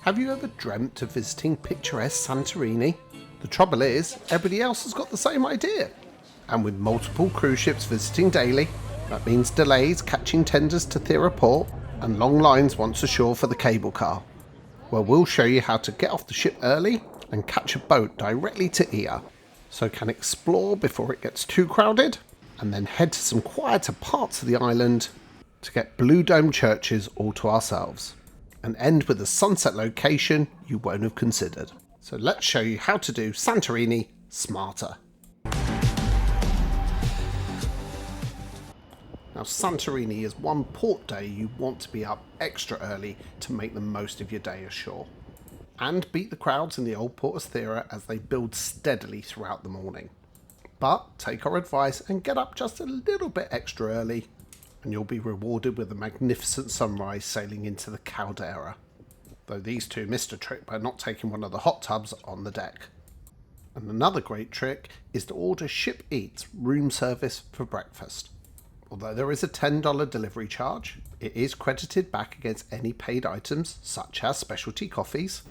Have you ever dreamt of visiting picturesque Santorini? The trouble is, everybody else has got the same idea. And with multiple cruise ships visiting daily, that means delays catching tenders to Thira port and long lines once ashore for the cable car. Well, we'll show you how to get off the ship early and catch a boat directly to Oia, so can explore before it gets too crowded, and then head to some quieter parts of the island to get blue dome churches all to ourselves, and end with a sunset location you won't have considered. So let's show you how to do Santorini smarter. Now, Santorini is one port day you want to be up extra early to make the most of your day ashore, and beat the crowds in the old port of Thira as they build steadily throughout the morning. But take our advice and get up just a little bit extra early, and you'll be rewarded with a magnificent sunrise sailing into the caldera, though these two missed a trick by not taking one of the hot tubs on the deck. And another great trick is to order Ship Eats room service for breakfast. Although there is a $10 delivery charge, it is credited back against any paid items such as specialty coffees,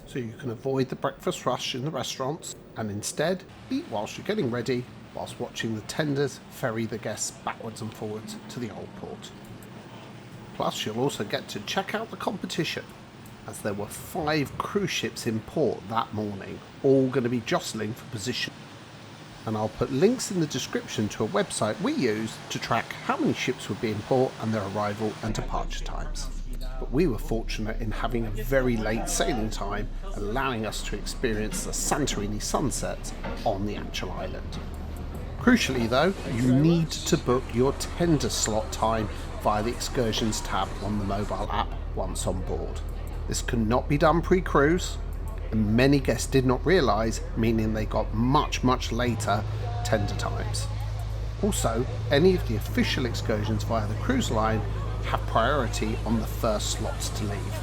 so you can avoid the breakfast rush in the restaurants and instead eat whilst you're getting ready, whilst watching the tenders ferry the guests backwards and forwards to the old port. Plus, you'll also get to check out the competition, as there were 5 cruise ships in port that morning, all going to be jostling for position. And I'll put links in the description to a website we use to track how many ships would be in port and their arrival and departure times. But we were fortunate in having a very late sailing time, allowing us to experience the Santorini sunset on the actual island. Crucially though, you need to book your tender slot time via the excursions tab on the mobile app once on board. This cannot be done pre-cruise, and many guests did not realise, meaning they got much later tender times. Also, any of the official excursions via the cruise line have priority on the first slots to leave.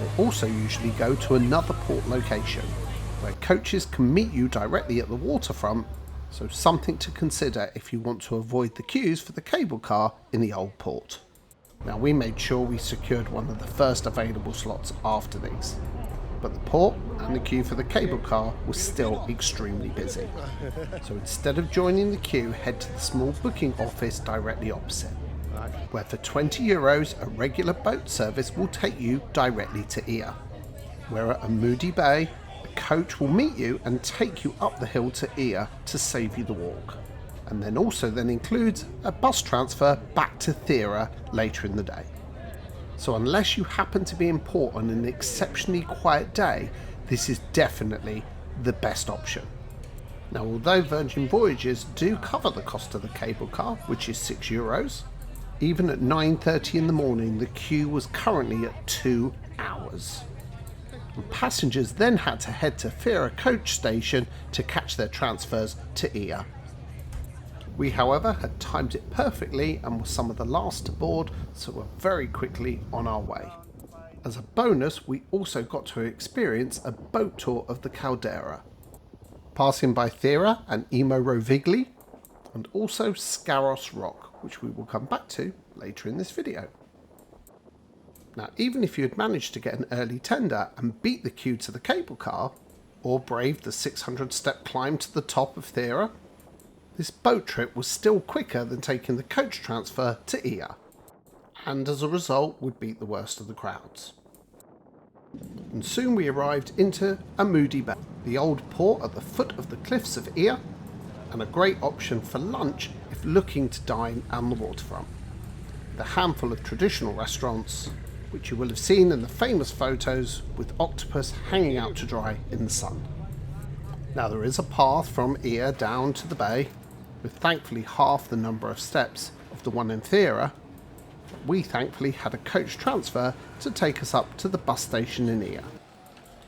They also usually go to another port location, where coaches can meet you directly at the waterfront, so something to consider if you want to avoid the queues for the cable car in the old port. Now, we made sure we secured one of the first available slots after these, but the port and the queue for the cable car was still extremely busy. So instead of joining the queue, head to the small booking office directly opposite, where for €20 a regular boat service will take you directly to Oia, where at Amoudi Bay a coach will meet you and take you up the hill to Oia to save you the walk, and then includes a bus transfer back to Thira later in the day. So unless you happen to be in port on an exceptionally quiet day, this is definitely the best option. Now, although Virgin Voyages do cover the cost of the cable car, which is €6, even at 9:30 in the morning the queue was currently at 2 hours. And passengers then had to head to Fira coach station to catch their transfers to Oia. We, however, had timed it perfectly and were some of the last to board, so we're very quickly on our way. As a bonus, we also got to experience a boat tour of the caldera, passing by Thira and Imerovigli, and also Skarros Rock, which we will come back to later in this video. Now, even if you had managed to get an early tender and beat the queue to the cable car, or braved the 600-step climb to the top of Thira, this boat trip was still quicker than taking the coach transfer to Oia, and as a result would beat the worst of the crowds. And soon we arrived into Amoudi Bay, the old port at the foot of the cliffs of Oia, and a great option for lunch if looking to dine on the waterfront. The handful of traditional restaurants, which you will have seen in the famous photos with octopus hanging out to dry in the sun. Now, there is a path from Oia down to the bay, with thankfully half the number of steps of the one in Fira. We thankfully had a coach transfer to take us up to the bus station in Oia,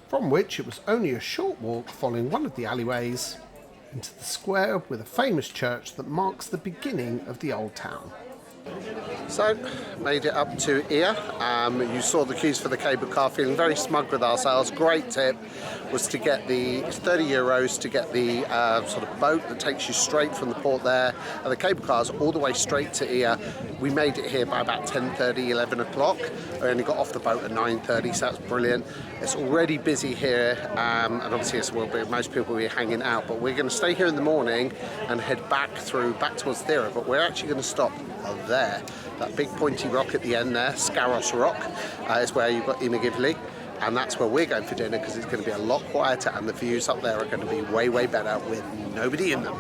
from which it was only a short walk following one of the alleyways into the square with a famous church that marks the beginning of the old town. So, made it up to Oia. You saw the queues for the cable car, feeling very smug with ourselves. Great tip was to get the €30 to get the sort of boat that takes you straight from the port there, and the cable cars all the way straight to Oia. We made it here by about 10:30, 11 o'clock. We only got off the boat at 9:30, so that's brilliant. It's already busy here, and obviously most people will be hanging out, but we're going to stay here in the morning and head back towards Fira, but we're actually going to stop there. That big pointy rock at the end there, Skaros Rock, is where you've got Imerovigli, and that's where we're going for dinner because it's going to be a lot quieter and the views up there are going to be way, way better with nobody in them.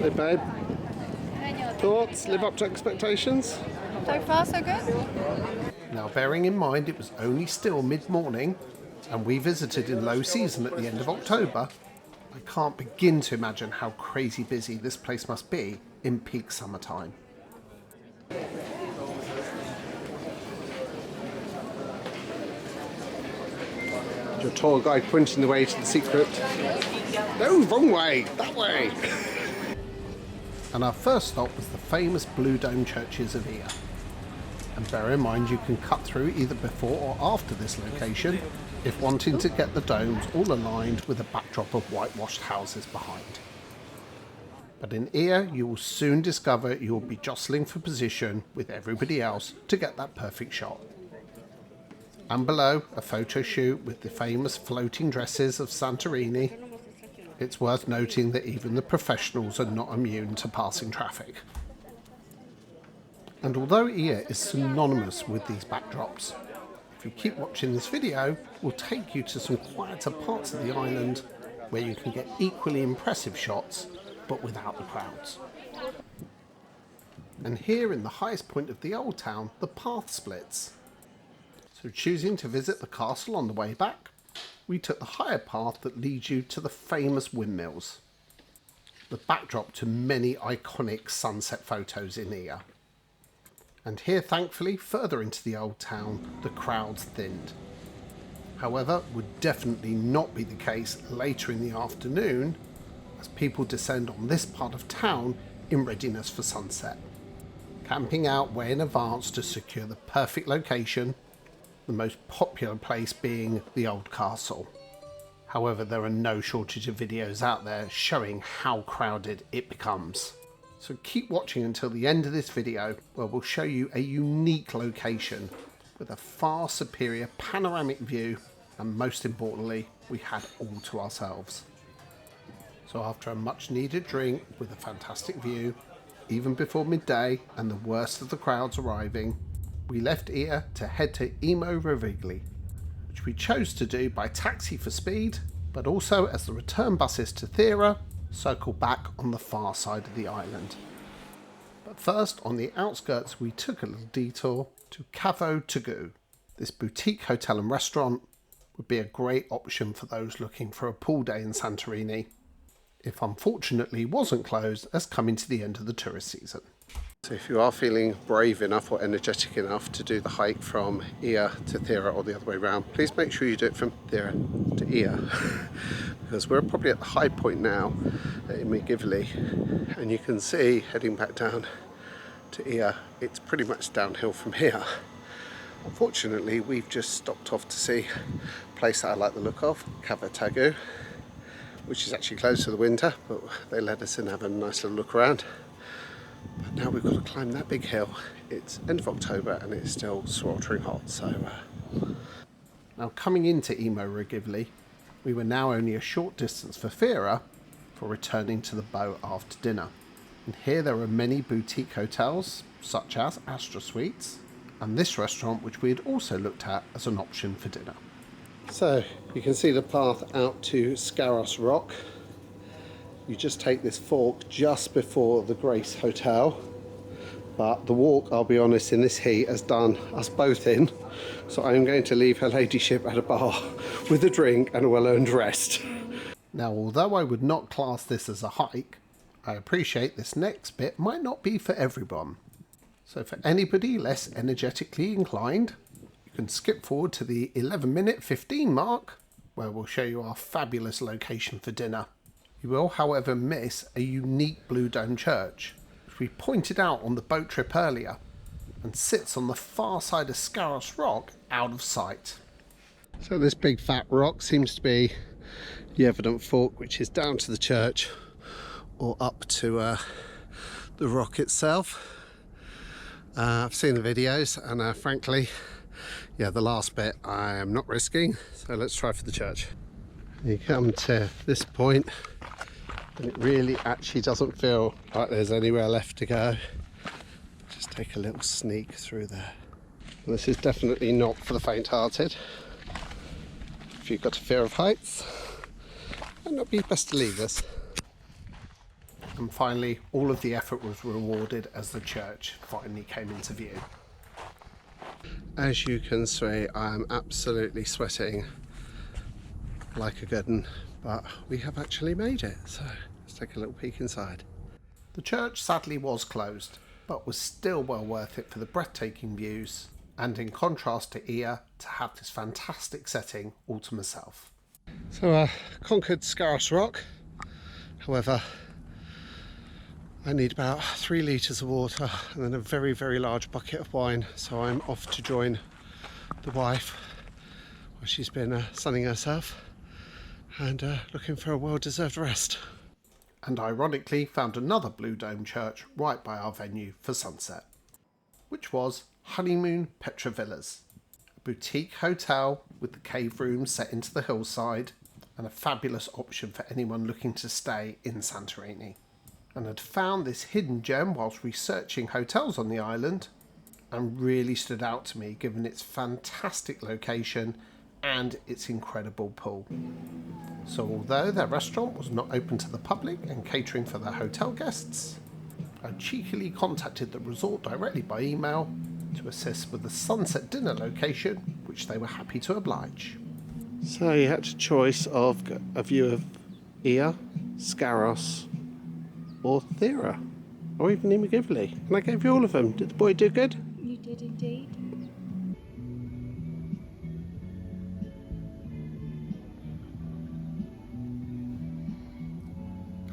Hey babe, thoughts? Live up to expectations? So far so good. Now bearing in mind it was only still mid-morning and we visited in low season at the end of October, I can't begin to imagine how crazy busy this place must be in peak summertime. Your tour guide pointing the way to the secret. No, wrong way, that way. And our first stop was the famous Blue Dome churches of Oia. And bear in mind you can cut through either before or after this location if wanting to get the domes all aligned with a backdrop of whitewashed houses behind. But in Oia you will soon discover you will be jostling for position with everybody else to get that perfect shot. And below, a photo shoot with the famous floating dresses of Santorini. It's worth noting that even the professionals are not immune to passing traffic. And although Oia is synonymous with these backdrops, if you keep watching this video, we'll take you to some quieter parts of the island where you can get equally impressive shots, but without the crowds. And here in the highest point of the old town, the path splits. So choosing to visit the castle on the way back, we took the higher path that leads you to the famous windmills, the backdrop to many iconic sunset photos in Oia. And here, thankfully, further into the old town, the crowds thinned. However, would definitely not be the case later in the afternoon, as people descend on this part of town in readiness for sunset, camping out way in advance to secure the perfect location, the most popular place being the old castle. However, there are no shortage of videos out there showing how crowded it becomes. So keep watching until the end of this video where we'll show you a unique location with a far superior panoramic view, and most importantly, we had all to ourselves. So after a much needed drink with a fantastic view, even before midday and the worst of the crowds arriving, we left Oia to head to Imerovigli, which we chose to do by taxi for speed, but also as the return buses to Fira circle back on the far side of the island. But first, on the outskirts, we took a little detour to Cavo Tagoo. This boutique hotel and restaurant would be a great option for those looking for a pool day in Santorini, if unfortunately wasn't closed as coming to the end of the tourist season. So if you are feeling brave enough or energetic enough to do the hike from Oia to Fira or the other way around, please make sure you do it from Fira to Oia because we're probably at the high point now at Imerovigli, and you can see heading back down to Oia it's pretty much downhill from here. Unfortunately, we've just stopped off to see a place that I like the look of, Cavo Tagoo, which is actually closed for the winter, but they let us in have a nice little look around. But now we've got to climb that big hill. It's end of October and it's still sweltering hot. So now coming into Imerovigli, we were now only a short distance for Fira for returning to the boat after dinner. And here there are many boutique hotels such as Astra Suites and this restaurant, which we had also looked at as an option for dinner. So you can see the path out to Skarros Rock. You just take this fork just before the Grace Hotel, but the walk, I'll be honest, in this heat has done us both in, so I'm going to leave her ladyship at a bar with a drink and a well-earned rest. Now, although I would not class this as a hike, I appreciate this next bit might not be for everyone. So for anybody less energetically inclined, you can skip forward to the 11:15 mark, where we'll show you our fabulous location for dinner You will, however, miss a unique blue dome church, which we pointed out on the boat trip earlier, and sits on the far side of Skarros Rock, out of sight. So this big fat rock seems to be the evident fork, which is down to the church or up to the rock itself. I've seen the videos and frankly, yeah, the last bit I am not risking, so let's try for the church. You come to this point and it really actually doesn't feel like there's anywhere left to go. Just take a little sneak through there. This is definitely not for the faint-hearted. If you've got a fear of heights, it might not be best to leave this. And finally, all of the effort was rewarded as the church finally came into view. As you can see, I am absolutely sweating like a good one, but we have actually made it, so let's take a little peek inside. The church sadly was closed, but was still well worth it for the breathtaking views, and in contrast to Oia, to have this fantastic setting all to myself. So I conquered Skarros Rock, however I need about 3 litres of water and then a very, very large bucket of wine, so I'm off to join the wife where she's been sunning herself and looking for a well-deserved rest. And ironically found another blue dome church right by our venue for sunset, which was Honeymoon Petra Villas, a boutique hotel with the cave rooms set into the hillside and a fabulous option for anyone looking to stay in Santorini. And had found this hidden gem whilst researching hotels on the island, and really stood out to me given its fantastic location and its incredible pool. So although their restaurant was not open to the public and catering for their hotel guests, I cheekily contacted the resort directly by email to assist with the sunset dinner location, which they were happy to oblige. So you had a choice of a view of Oia, Skarros or Thira, or even Imerovigli, and I gave you all of them. Did the boy do good? You did indeed.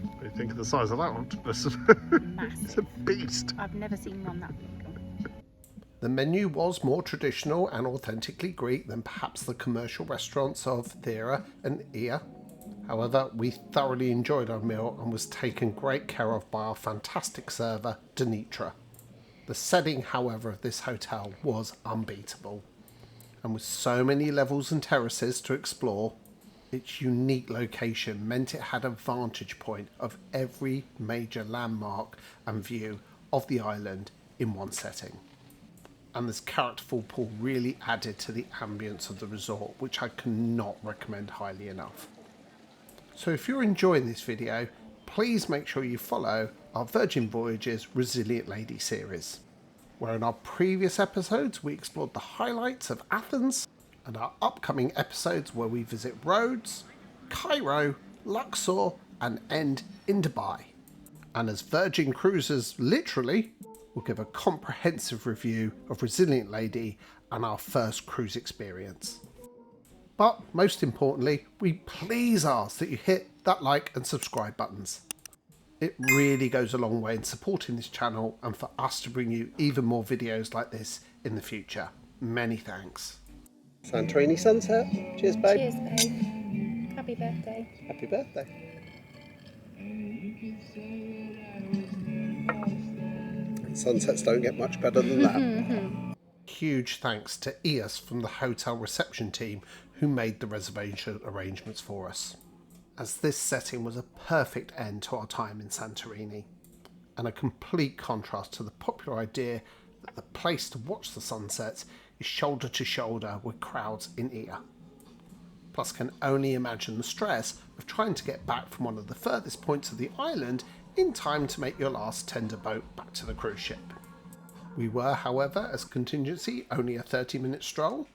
What do you think of the size of that octopus? Massive. It's a beast. I've never seen one that big. The menu was more traditional and authentically Greek than perhaps the commercial restaurants of Thira and Oia. However, we thoroughly enjoyed our meal and was taken great care of by our fantastic server, Petra. The setting, however, of this hotel was unbeatable. And with so many levels and terraces to explore, its unique location meant it had a vantage point of every major landmark and view of the island in one setting. And this characterful pool really added to the ambience of the resort, which I cannot recommend highly enough. So if you're enjoying this video, please make sure you follow our Virgin Voyages Resilient Lady series, where in our previous episodes we explored the highlights of Athens, and our upcoming episodes where we visit Rhodes, Cairo, Luxor and end in Dubai. And as Virgin Cruises literally, we'll give a comprehensive review of Resilient Lady and our first cruise experience. But most importantly, we please ask that you hit that like and subscribe buttons. It really goes a long way in supporting this channel and for us to bring you even more videos like this in the future. Many thanks. Santorini sunset. Cheers, babe. Cheers, babe. Happy birthday. Happy birthday. Sunsets don't get much better than that. Huge thanks to Ias from the hotel reception team who made the reservation arrangements for us, as this setting was a perfect end to our time in Santorini, and a complete contrast to the popular idea that the place to watch the sunsets is shoulder to shoulder with crowds in Oia. Plus can only imagine the stress of trying to get back from one of the furthest points of the island in time to make your last tender boat back to the cruise ship. We were, however, as contingency, only a 30-minute stroll,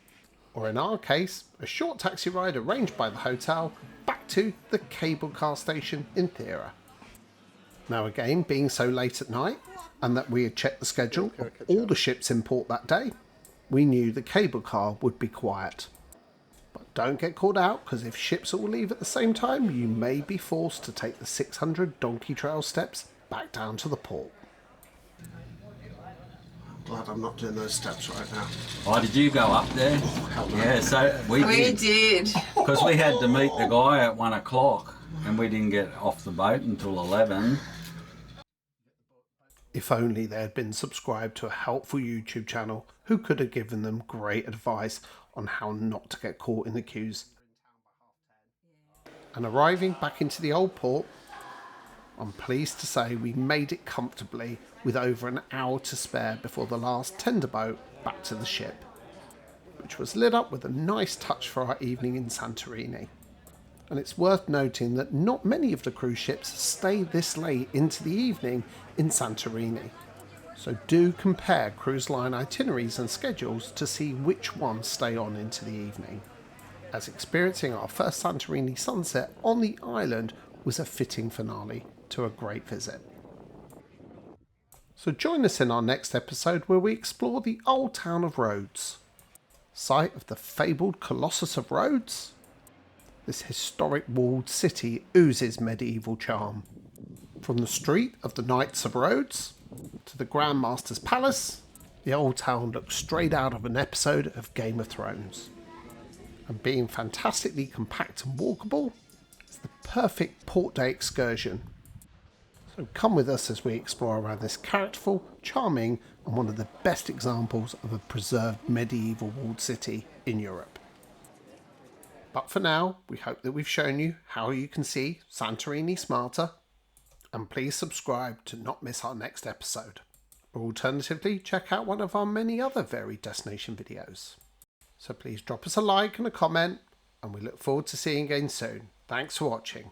or in our case, a short taxi ride arranged by the hotel back to the cable car station in Fira. Now again, being so late at night, and that we had checked the schedule of all the ships in port that day, we knew the cable car would be quiet. But Don't get caught out, because if ships all leave at the same time, you may be forced to take the 600 donkey trail steps back down to the port. Glad I'm not doing those steps right now. Oh, did you go up there? Hell no. Yeah, so we did. Because we had to meet the guy at 1 o'clock and we didn't get off the boat until 11. If only they had been subscribed to a helpful YouTube channel who could have given them great advice on how not to get caught in the queues. And arriving back into the old port, I'm pleased to say we made it comfortably with over an hour to spare before the last tender boat back to the ship, which was lit up with a nice touch for our evening in Santorini. And it's worth noting that not many of the cruise ships stay this late into the evening in Santorini. So do compare cruise line itineraries and schedules to see which ones stay on into the evening, as experiencing our first Santorini sunset on the island was a fitting finale to a great visit. So join us in our next episode where we explore the old town of Rhodes, site of the fabled Colossus of Rhodes. This historic walled city oozes medieval charm. From the street of the Knights of Rhodes to the Grand Master's Palace, the old town looks straight out of an episode of Game of Thrones. And being fantastically compact and walkable, it's the perfect port day excursion. So come with us as we explore around this characterful, charming and one of the best examples of a preserved medieval walled city in Europe. But for now, we hope that we've shown you how you can see Santorini smarter, and please subscribe to not miss our next episode. Or alternatively, check out one of our many other varied destination videos. So please drop us a like and a comment, and we look forward to seeing you again soon. Thanks for watching.